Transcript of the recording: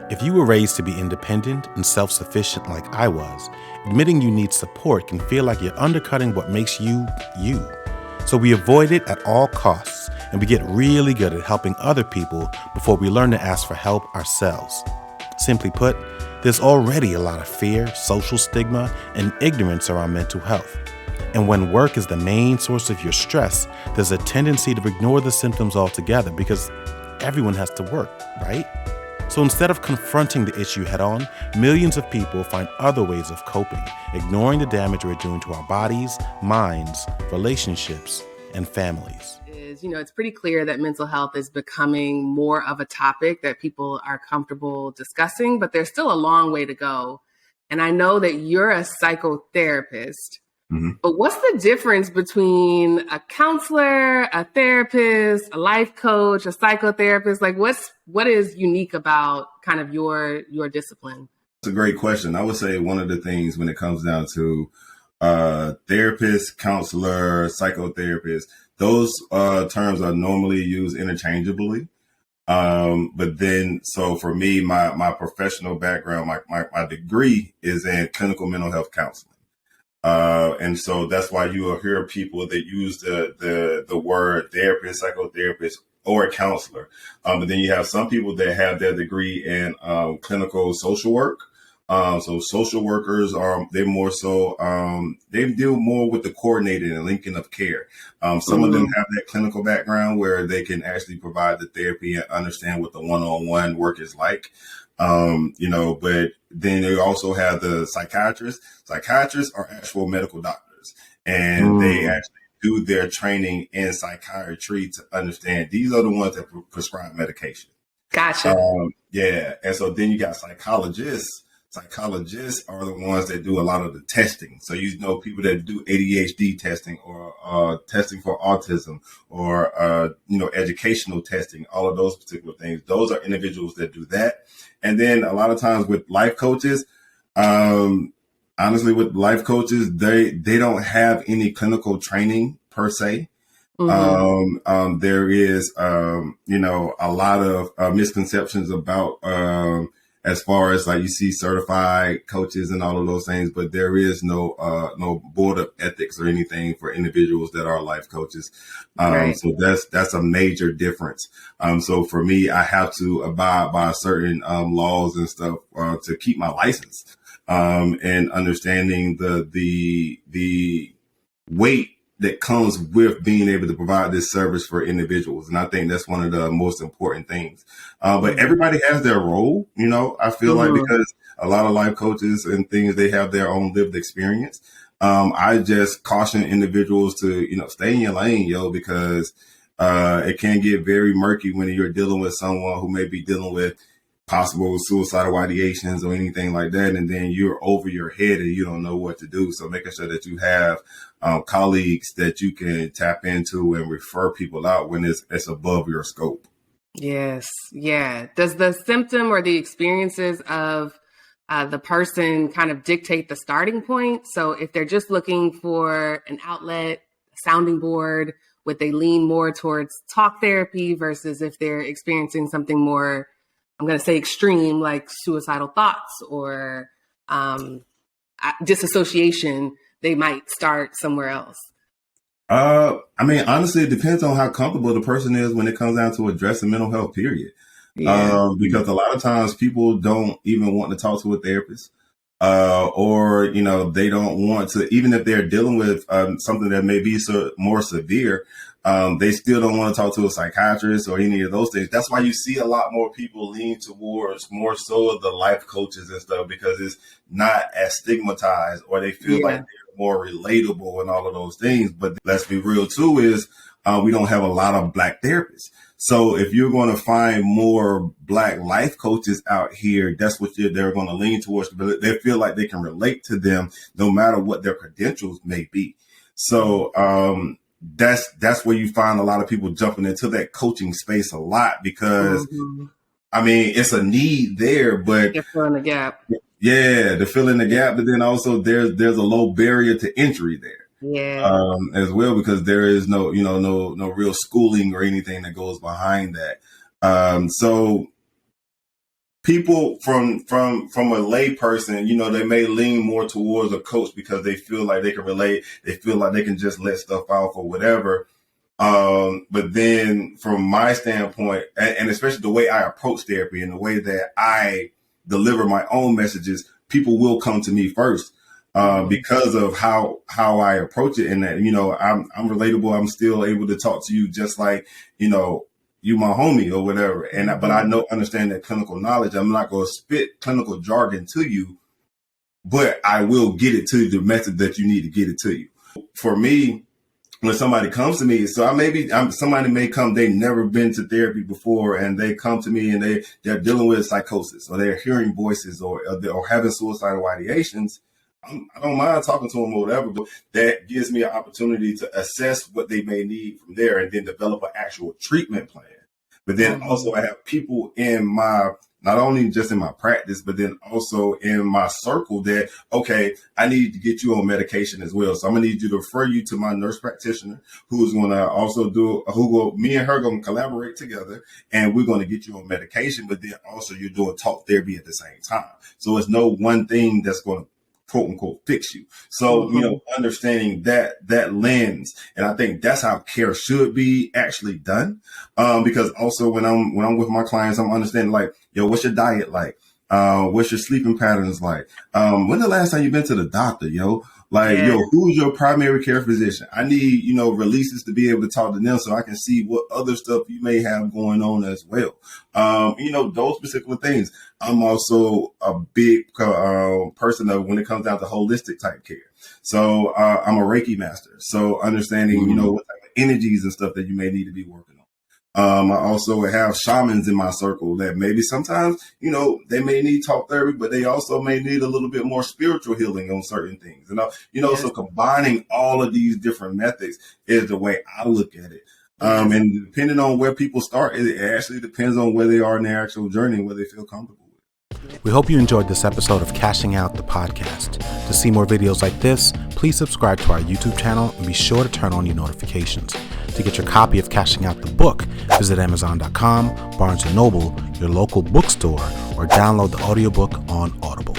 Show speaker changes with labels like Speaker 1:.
Speaker 1: If you were raised to be independent and self-sufficient like I was, admitting you need support can feel like you're undercutting what makes you, you. So we avoid it at all costs, and we get really good at helping other people before we learn to ask for help ourselves. Simply put, there's already a lot of fear, social stigma, and ignorance around mental health. And when work is the main source of your stress, there's a tendency to ignore the symptoms altogether because everyone has to work, right? So instead of confronting the issue head on, millions of people find other ways of coping, ignoring the damage we're doing to our bodies, minds, relationships, and families.
Speaker 2: It's pretty clear that mental health is becoming more of a topic that people are comfortable discussing, but there's still a long way to go. And I know that you're a psychotherapist. Mm-hmm. But what's the difference between a counselor, a therapist, a life coach, a psychotherapist? Like, what is unique about kind of your discipline?
Speaker 3: It's a great question. I would say one of the things when it comes down to therapist, counselor, psychotherapist, those terms are normally used interchangeably. But then, so for me, my professional background, my degree is in clinical mental health counseling. And so that's why you will hear people that use the word therapist, psychotherapist, or counselor. But then you have some people that have their degree in clinical social work. So social workers they're more so, they deal more with the coordinating and linking of care. Some of them have that clinical background where they can actually provide the therapy and understand what the one-on-one work is like. But then they also have the psychiatrists. Psychiatrists are actual medical doctors, and they actually do their training in psychiatry to understand these are the ones that prescribe medication.
Speaker 2: Gotcha.
Speaker 3: And so then you got psychologists. Psychologists are the ones that do a lot of the testing. So, people that do ADHD testing or testing for autism or, educational testing, all of those particular things. Those are individuals that do that. And then a lot of times with life coaches, honestly, with life coaches, they don't have any clinical training per se. Mm-hmm. There is, a lot of misconceptions about as far as like you see certified coaches and all of those things, but there is no board of ethics or anything for individuals that are life coaches. Right. So that's a major difference. So for me, I have to abide by certain laws and stuff to keep my license, and understanding the weight that comes with being able to provide this service for individuals. And I think that's one of the most important things. But everybody has their role, I feel like, because a lot of life coaches and things, they have their own lived experience. I just caution individuals to, stay in your lane, because it can get very murky when you're dealing with someone who may be dealing with possible suicidal ideations or anything like that. And then you're over your head and you don't know what to do. So making sure that you have colleagues that you can tap into and refer people out when it's above your scope.
Speaker 2: Yes. Yeah. Does the symptom or the experiences of the person kind of dictate the starting point? So if they're just looking for an outlet, a sounding board, would they lean more towards talk therapy versus if they're experiencing something more, I'm going to say extreme, like suicidal thoughts or disassociation, they might start somewhere else?
Speaker 3: Honestly, it depends on how comfortable the person is when it comes down to addressing mental health, period. Yeah. Because a lot of times people don't even want to talk to a therapist, or, they don't want to, even if they're dealing with something that may be more severe, they still don't want to talk to a psychiatrist or any of those things. That's why you see a lot more people lean towards more so of the life coaches and stuff, because it's not as stigmatized, or they feel like they're more relatable and all of those things. But let's be real too, is we don't have a lot of Black therapists. So if you're going to find more Black life coaches out here, that's what they're going to lean towards. They feel like they can relate to them no matter what their credentials may be. So that's where you find a lot of people jumping into that coaching space a lot, because it's a need there, but
Speaker 2: they're filling the gap.
Speaker 3: Yeah, they're filling the gap, but then also there's a low barrier to entry there.
Speaker 2: Yeah.
Speaker 3: As well, because there is no real schooling or anything that goes behind that. So people from a lay person, they may lean more towards a coach because they feel like they can relate. They feel like they can just let stuff out or whatever. But then from my standpoint, and especially the way I approach therapy and the way that I deliver my own messages, people will come to me first. Because of how I approach it, and that, I'm relatable. I'm still able to talk to you just like, you my homie or whatever. But I understand that clinical knowledge. I'm not going to spit clinical jargon to you, but I will get it to you the method that you need to get it to you. For me, when somebody comes to me, so somebody may come, they've never been to therapy before, and they come to me and they're dealing with psychosis, or they're hearing voices, or having suicidal ideations. I don't mind talking to them or whatever, but that gives me an opportunity to assess what they may need from there and then develop an actual treatment plan. But then also I have people not only just in my practice, but then also in my circle that, okay, I need to get you on medication as well. So I'm gonna need you to refer you to my nurse practitioner, who's gonna also me and her gonna collaborate together, and we're gonna get you on medication, but then also you're doing talk therapy at the same time. So it's no one thing that's gonna quote unquote fix you. So, understanding that lens, and I think that's how care should be actually done. Because also when I'm with my clients, I'm understanding like, what's your diet like? What's your sleeping patterns like? When the last time you been to the doctor, Like, who's your primary care physician? I need, releases to be able to talk to them so I can see what other stuff you may have going on as well. Those particular things. I'm also a big person of when it comes down to holistic type care. So I'm a Reiki master. So understanding, what type of energies and stuff that you may need to be working on. I also have shamans in my circle that maybe sometimes, they may need talk therapy, but they also may need a little bit more spiritual healing on certain things. So combining all of these different methods is the way I look at it. And depending on where people start, it actually depends on where they are in their actual journey and where they feel comfortable with.
Speaker 1: We hope you enjoyed this episode of Cashing Out the podcast. To see more videos like this, please subscribe to our YouTube channel and be sure to turn on your notifications. To get your copy of Cashing Out the book, visit Amazon.com, Barnes & Noble, your local bookstore, or download the audiobook on Audible.